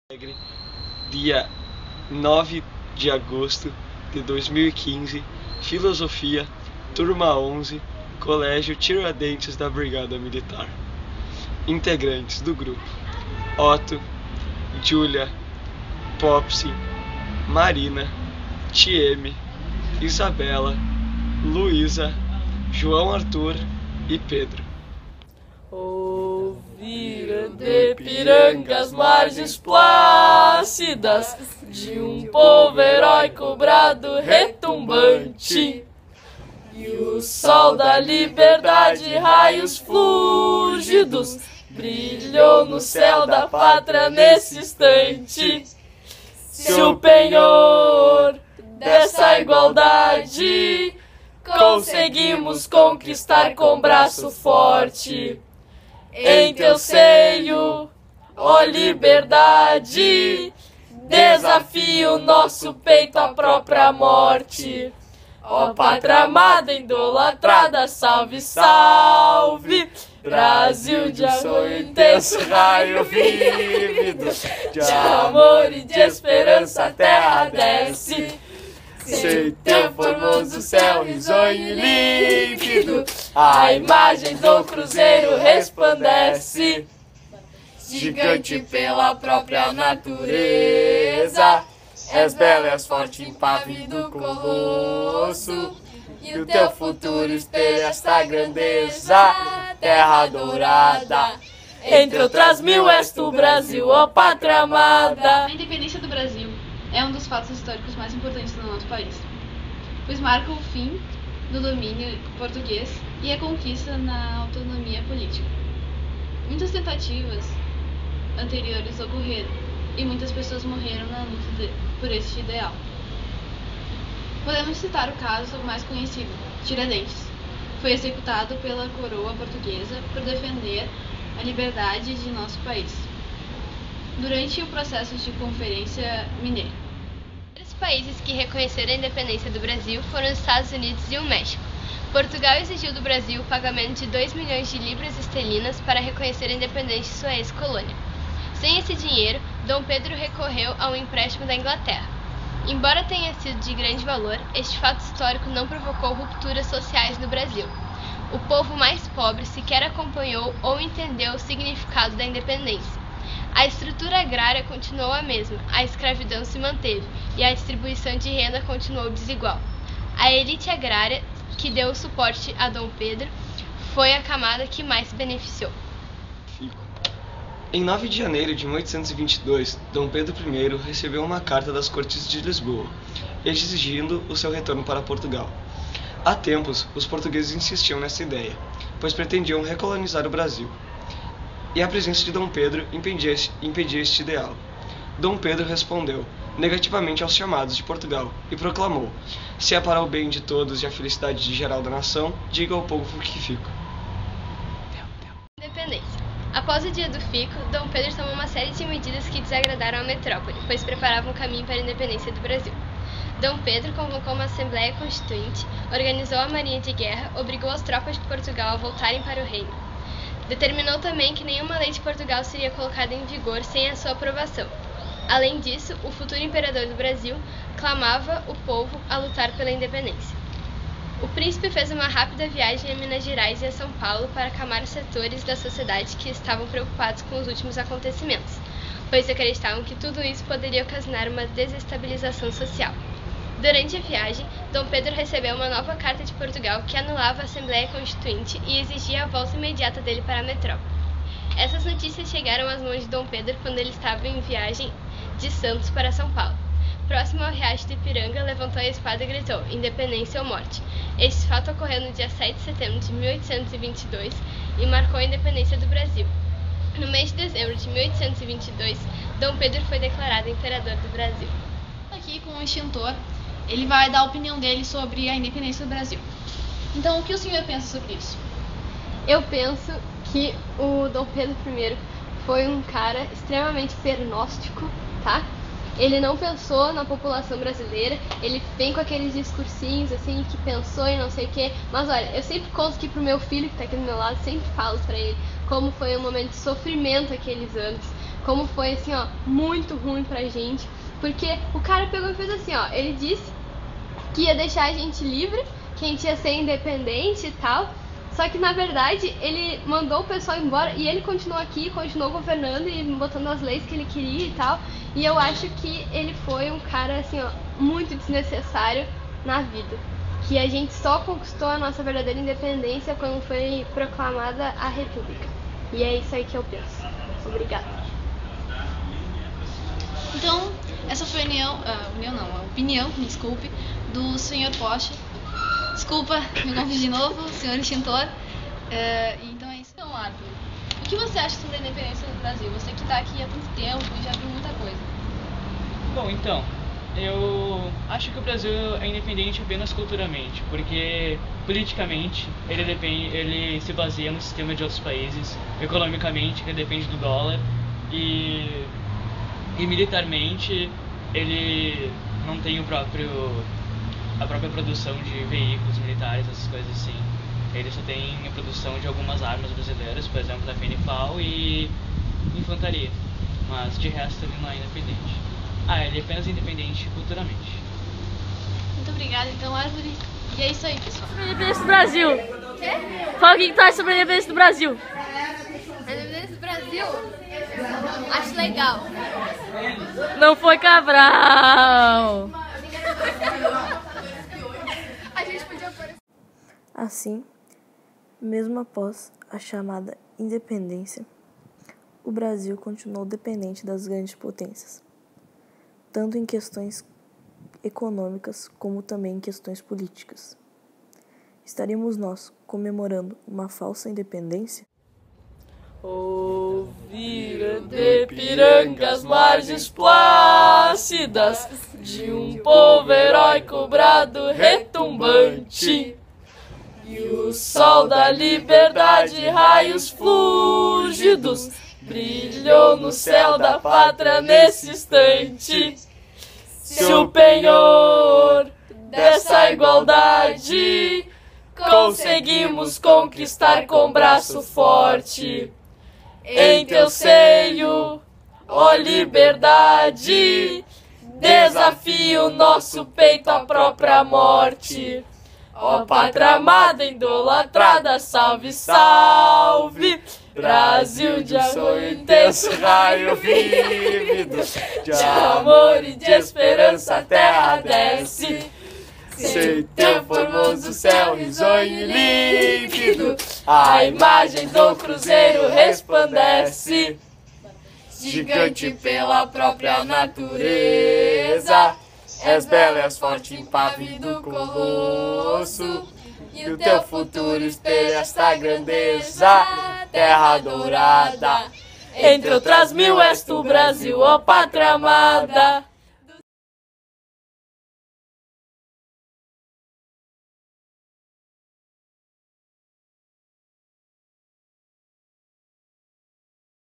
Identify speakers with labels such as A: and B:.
A: Alegre, dia 9 de agosto de 2015, Filosofia, turma 11, Colégio Tiradentes da Brigada Militar. Integrantes do grupo: Otto, Júlia, Popsi, Marina, Tieme, Isabela, Luísa, João Arthur e Pedro.
B: Ouviram de Ipiranga as margens plácidas de um povo heróico brado retumbante, e o sol da liberdade, raios fúlgidos, brilhou no céu da pátria nesse instante. Se o penhor dessa igualdade conseguimos conquistar com braço forte, em teu seio, ó liberdade, desafio nosso peito à própria morte. Ó pátria amada, idolatrada, salve, salve, Brasil de sonho intenso, raio vívido, de amor e de esperança a terra desce. Sem teu formoso céu risonho e límpido, a imagem do cruzeiro resplandece. Gigante pela própria natureza, és bela, és forte, impávido colosso, e o teu futuro espelha esta grandeza. Terra dourada, entre outras mil, és tu, Brasil, ó pátria amada.
C: A independência do Brasil é um dos fatos históricos mais importantes do nosso país, pois marca o fim do domínio português e a conquista na autonomia política. Muitas tentativas anteriores ocorreram e muitas pessoas morreram na luta por este ideal. Podemos citar o caso mais conhecido, Tiradentes. Foi executado pela coroa portuguesa por defender a liberdade de nosso país durante o processo de Conferência Mineira.
D: Os países que reconheceram a independência do Brasil foram os Estados Unidos e o México. Portugal exigiu do Brasil o pagamento de 2 milhões de libras esterlinas para reconhecer a independência de sua ex-colônia. Sem esse dinheiro, Dom Pedro recorreu a um empréstimo da Inglaterra. Embora tenha sido de grande valor, este fato histórico não provocou rupturas sociais no Brasil. O povo mais pobre sequer acompanhou ou entendeu o significado da independência. A estrutura agrária continuou a mesma, a escravidão se manteve e a distribuição de renda continuou desigual. A elite agrária, que deu suporte a Dom Pedro, foi a camada que mais se beneficiou.
A: Em 9 de janeiro de 1822, Dom Pedro I recebeu uma carta das Cortes de Lisboa, exigindo o seu retorno para Portugal. Há tempos, os portugueses insistiam nessa ideia, pois pretendiam recolonizar o Brasil, e a presença de Dom Pedro impedia este ideal. Dom Pedro respondeu negativamente aos chamados de Portugal e proclamou: se é para o bem de todos e a felicidade de geral da nação, diga ao povo que fico.
D: Independência. Após o dia do fico, Dom Pedro tomou uma série de medidas que desagradaram a metrópole, pois preparavam o caminho para a independência do Brasil. Dom Pedro convocou uma Assembleia Constituinte, organizou a Marinha de Guerra, obrigou as tropas de Portugal a voltarem para o reino. Determinou também que nenhuma lei de Portugal seria colocada em vigor sem a sua aprovação. Além disso, o futuro imperador do Brasil clamava o povo a lutar pela independência. O príncipe fez uma rápida viagem a Minas Gerais e a São Paulo para acalmar os setores da sociedade que estavam preocupados com os últimos acontecimentos, pois acreditavam que tudo isso poderia ocasionar uma desestabilização social. Durante a viagem, Dom Pedro recebeu uma nova carta de Portugal que anulava a Assembleia Constituinte e exigia a volta imediata dele para a metrópole. Essas notícias chegaram às mãos de Dom Pedro quando ele estava em viagem de Santos para São Paulo. Próximo ao riacho de Ipiranga, levantou a espada e gritou: independência ou morte. Este fato ocorreu no dia 7 de setembro de 1822 e marcou a independência do Brasil. No mês de dezembro de 1822, Dom Pedro foi declarado imperador do Brasil.
C: Aqui com o extintor, ele vai dar a opinião dele sobre a independência do Brasil. Então, o que o senhor pensa sobre isso?
E: Eu penso que o Dom Pedro I foi um cara extremamente pernóstico, tá? Ele não pensou na população brasileira, ele vem com aqueles discursinhos assim, que pensou em não sei o que, mas olha, eu sempre conto aqui pro meu filho que tá aqui do meu lado, sempre falo pra ele como foi um momento de sofrimento aqueles anos, como foi assim, ó, muito ruim pra gente, porque o cara pegou e fez assim, ó, ele disse que ia deixar a gente livre, que a gente ia ser independente e tal, só que na verdade ele mandou o pessoal embora e ele continuou aqui, continuou governando e botando as leis que ele queria e tal, e eu acho que ele foi um cara assim, ó, muito desnecessário na vida, que a gente só conquistou a nossa verdadeira independência quando foi proclamada a República. E é isso aí que eu penso. Obrigada.
C: Então, essa foi a opinião, me desculpe, do senhor Porsche. Desculpa, me confundi de novo, senhor extintor. Então é isso. Então, Arthur, o que você acha sobre a independência do Brasil? Você que está aqui há tanto tempo e já viu muita coisa.
F: Bom, então, eu acho que o Brasil é independente apenas culturalmente, porque politicamente ele se baseia no sistema de outros países, economicamente ele depende do dólar e militarmente ele não tem a própria produção de veículos militares, essas coisas assim. Ele só tem a produção de algumas armas brasileiras, por exemplo, da FENIFAL e infantaria, mas de resto ele não é independente. Ele é apenas independente culturalmente.
C: Muito obrigada, então, Árvore. E é isso aí, pessoal.
B: Sobre a independência do Brasil. Quê? Fala o que tu acha sobre a independência do Brasil.
E: A independência do Brasil? Acho legal.
B: Não foi Cabral.
G: Assim, mesmo após a chamada independência, o Brasil continuou dependente das grandes potências, tanto em questões econômicas como também em questões políticas. Estaríamos nós comemorando uma falsa independência?
B: Ouvir de Ipiranga as margens plácidas de um povo heróico brado retumbante, e o sol da liberdade, raios fúlgidos, brilhou no céu da pátria nesse instante. Se o penhor dessa igualdade conseguimos conquistar com braço forte, em teu seio, ó liberdade, desafio nosso peito à própria morte. Ó pátria amada, idolatrada, salve, salve, Brasil de sonho intenso, raio vívido, de amor e de esperança a terra desce. Sem teu formoso céu risonho e límpido, a imagem do cruzeiro resplandece. Gigante pela própria natureza, és bela, és forte, impávido colosso, e o teu futuro espelha esta grandeza, terra dourada. Entre outras mil és tu, Brasil, ó pátria amada.